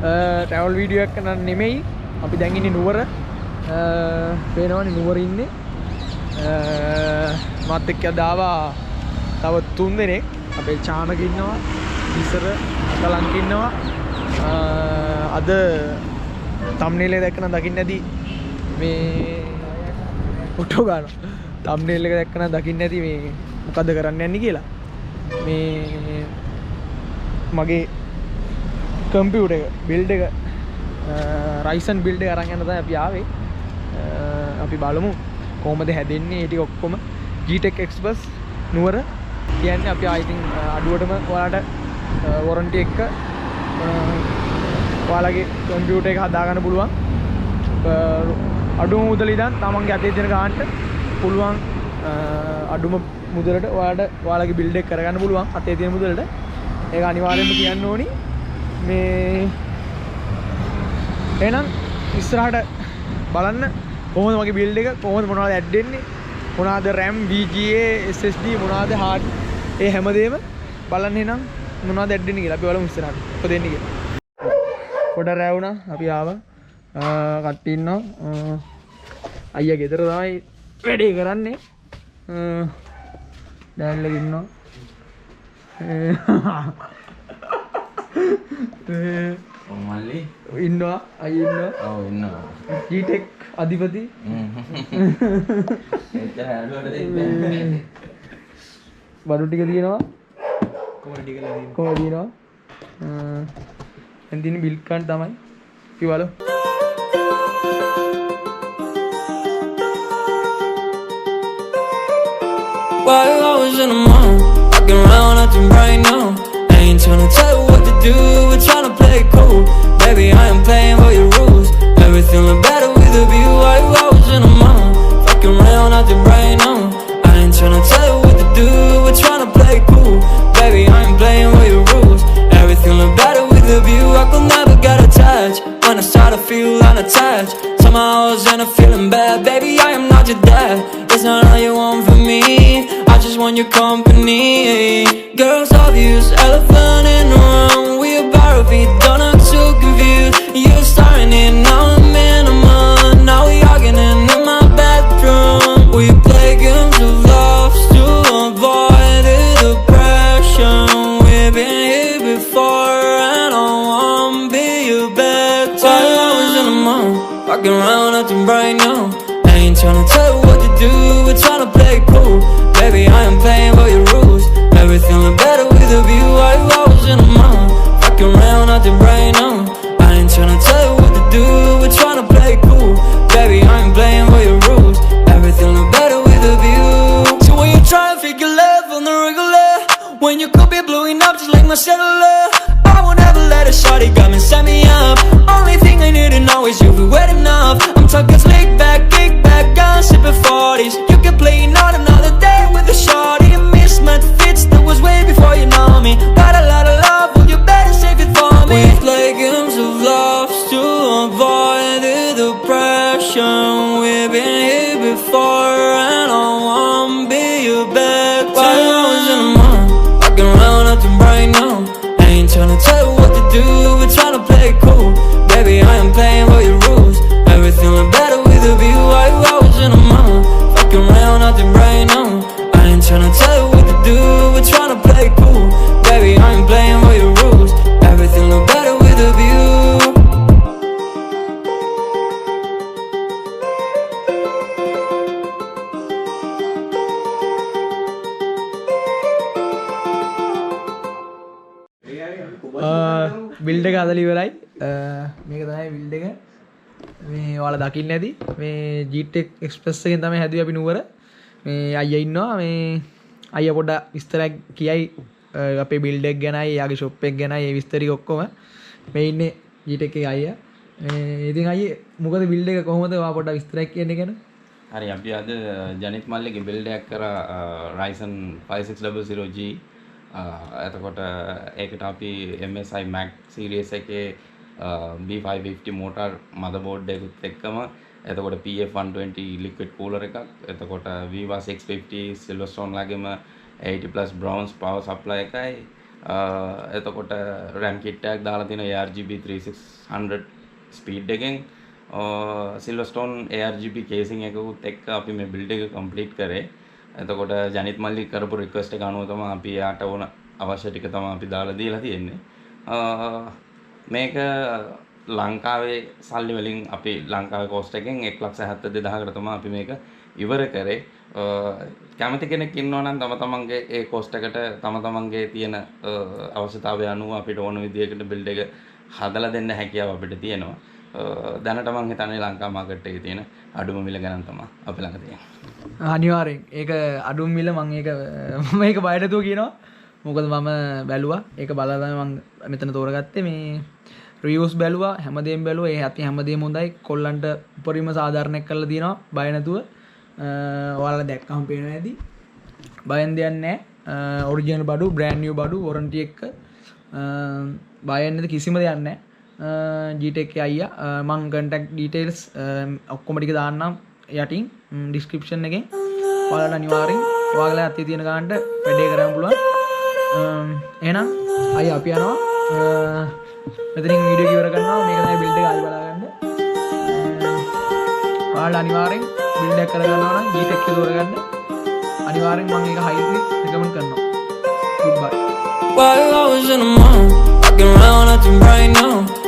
Travel video එකක් කරන්න නෙමෙයි. අපි දැන් ඉන්නේ නුවර. පේනවනේ නුවර ඉන්නේ. මාත් එක්ක දාවා තව 3 දෙනෙක්. අපේ චානක ඉන්නවා. ඉස්සර අකලංක ඉන්නවා. අද thumbnail එක දැක්කම දකින්න ඇති මේ ෆොටෝ ගන්න. thumbnail එක දැක්කම දකින්න ඇති මේ මොකද කරන්න යන්නේ කියලා. මේ මගේ කම්පියුටර් එක බිල්ඩ් එක Ryzen බිල්ඩ් එක අරන් යන තමයි අපි ආවේ. අපි බලමු කොහොමද හැදෙන්නේ. ඒ ටික ඔක්කොම Gtech Express නුවර කියන්නේ අපි I think අඩුවටම ඔයාලට warranty එක ඔයාලගේ කම්පියුටර් එක හදා ගන්න පුළුවන්. අඩුම මුදල ඉඳන් තමන්ගේ අතේ තියෙන ගානට පුළුවන් අඩුම මුදලට ඔයාලගේ බිල්ඩ් එක කරගන්න පුළුවන් අතේ තියෙන මුදලට. ඒක අනිවාර්යයෙන්ම කියන්න ඕනි. මේ එහෙනම් ඉස්සරහට බලන්න කොහොමද මගේ බිල්ඩ් එක කොහොමද මොනවද ඇඩ් වෙන්නේ මොනවද RAM VGA SSD මොනවද hard ඒ හැමදේම බලන්න. එහෙනම් මොනවද ඇඩ් වෙන්නේ කියලා අපි බලමු ඉස්සරහට මොකද වෙන්නේ කියලා. පොඩ රැවුණා අපි ආවා. කට්ටිය ඉන්නවා. අයියා ගෙදර තමයි වැඩේ කරන්නේ. ඩෑන්ලා ඉන්නවා. මල්ලි ඉන්නවා. අයියා ඉන්නවා. ඔව් ඉන්නවා. Gtech අධිපති. එච්චර ඇඩුවට දෙන්න. බඩු ටික තියෙනවා. කොහොමද තියෙනවා? එන්දින බිල් ගන්න තමයි. කිව්වලු. While I was in the mall, walking around acting right now. I ain't tryna tell you what to do, we're tryna play it cool. Baby, I am playing by your rules. Everything look better with a view. While I was in the mall, walking around acting right now. I ain't tryna tell you what to do, we're tryna play it cool. Baby, I am playing by your rules. Everything look better with a view. I could never get attached. When I start to feel unattached, somehow I was in a feeling bad. Baby, I am not your dad. It's not all you want from me. I just want your company. Girls obvious, elephant in the room. We about to be done, I'm too confused. You're starting it, now I'm in a month. Now we arguing in my bedroom. We play games of love to avoid the depression. We've been here before and I wanna be your bed. While I was in the mall, walking around acting bright now. I ain't tryna tell you what to do, we're tryna play it cool. Baby, I am playing by your rules. Everything look better with a view. While I was in the mall, walking around acting bright now. I ain't tryna tell you what to do, we're tryna play it cool. Baby, I am playing by your rules. Everything look better with a view. So when you try to figure love on the regular, when you could be blowing up just like my cellular, I won't ever let a shawty come and set me up. Only thing I need to know is you be wet enough. I'm talking slick back, kick back, gun sipping 40s. You can play not another day with a shawty. A mismatch fits that was way before you know me. Got a lot of love, well you better save it for me. We play games of love to avoid the depression. We've been here before and I wanna be your bed. While I was in the mall, walking around acting bright now. I ain't tryna tell you what to do, we're tryna play it cool. Baby, I am playing by your rules. Everything look better with a view. While I was in the mall, walking around acting bright now. I ain't tryna tell you what to do, we're tryna play it cool. Baby, I am playing by your rules. Everything look better with a view. Build එක හදලා ඉවරයි. මේක තමයි build එක. මේ ඔයාලා දකින්න ඇති. මේ Gtech Express එකෙන් තමයි හැදුවේ අපි නුවර. මේ අයියා ඉන්නවා. මේ අයියා පොඩ්ඩක් විස්තරයක් කියයි අපේ බිල්ඩ් එක ගැනයි, යාගේ ෂොප් එක ගැනයි, ඒ විස්තර ටික ඔක්කොම. මේ ඉන්නේ Gtech එකේ අයියා. මේ ඉතින් අයියේ මොකද බිල්ඩ් එක කොහොමද ඔයා පොඩ්ඩක් විස්තරයක් කියන්න ගැන? හරි අපි අද ජනිත් මල්ලිගේ බිල්ඩ් එකක් කරා Ryzen 5600G. එතකොට ඒකට අපි MSI Max series එකේ B550 motor motherboard එකත් එක්කම එතකොට PF120 liquid cooler එකක් එතකොට Viva 650 Silverstone ලාගෙම 80+ bronze power supply එකයි එතකොට RAM kit එකක් දාලා තියෙනවා ARGB 3600 ස්පීඩ් එකෙන් සිල්වර්ස්ටෝන් ARGB කේසින් එකකුත් එක්ක අපි මේ බිල්ඩ් එක කම්ප්ලීට් කරේ. එතකොට ජනිත් මල්ලි කරපු රික්වෙස්ට් එක අනුව තමයි අපි යාට ඕන අවශ්‍ය ටික තමයි අපි දාලා දීලා තියෙන්නේ. මේක ලංකාවේ සල්ලි වලින් අපි ලංකාවේ කෝස්ට් එකෙන් 1,72,000කට තමයි අපි මේක ඉවර කරේ. කැමති කෙනෙක් ඉන්නවා නම් තම තමන්ගේ ඒ කෝස්ට් එකට තම තමන්ගේ තියෙන අවශ්‍යතාවය අනුව අපිට ඕන විදිහකට බිල්ඩ් එක හදලා දෙන්න හැකියාව අපිට තියෙනවා. දැනට මම හිතන්නේ ලංකා මාකට් එකේ තියෙන අඩුම මිල ගණන් තමයි අපි ළඟ තියෙන්නේ. අනිවාර්යෙන් ඒක අඩුම මිල මම ඒක බයටතුව කියනවා. මොකද මම බැලුවා ඒක බලලා තමයි මම මෙතන තෝරගත්තේ. මේ රිවිව්ස් බැලුවා හැමදේම බැලුවා. ඒ ඇති හැමදේම හොඳයි. කොල්ලන්ට උපරිම සාධාරණයක් කරලා තියෙනවා බය නැතුව. ඔයාලා දැක්කම පේනවා ඇති. බයෙන් දෙයක් නැහැ. ඔරිජිනල් බඩු, බ්‍රෑන්ඩ් නිව් බඩු, වොරන්ටි එක. බයෙන් නැති කිසිම දෙයක් නැහැ. Gtech එකේ අයියා මම contact details ඔක්කොම ටික දාන්නම් යටින් description එකෙන්. ඔයාලට අනිවාර්යෙන් ඔයාලා අතේ තියෙන ගානට වැඩේ කරන්න පුළුවන්. එහෙනම් අයියා අපි යනවා. මෙතනින් වීඩියෝ ඉවර කරනවා. මේක තමයි බිල්ඩ් එක ආයි බලා ගන්න. ඔයාලා අනිවාර්යෙන් බිල්ඩ් එක කරගන්නවා නම් Gtech එක තෝරගන්න. අනිවාර්යෙන් මම මේක highly recommend කරනවා. Goodbye. While I was in the mall, walking around acting right now.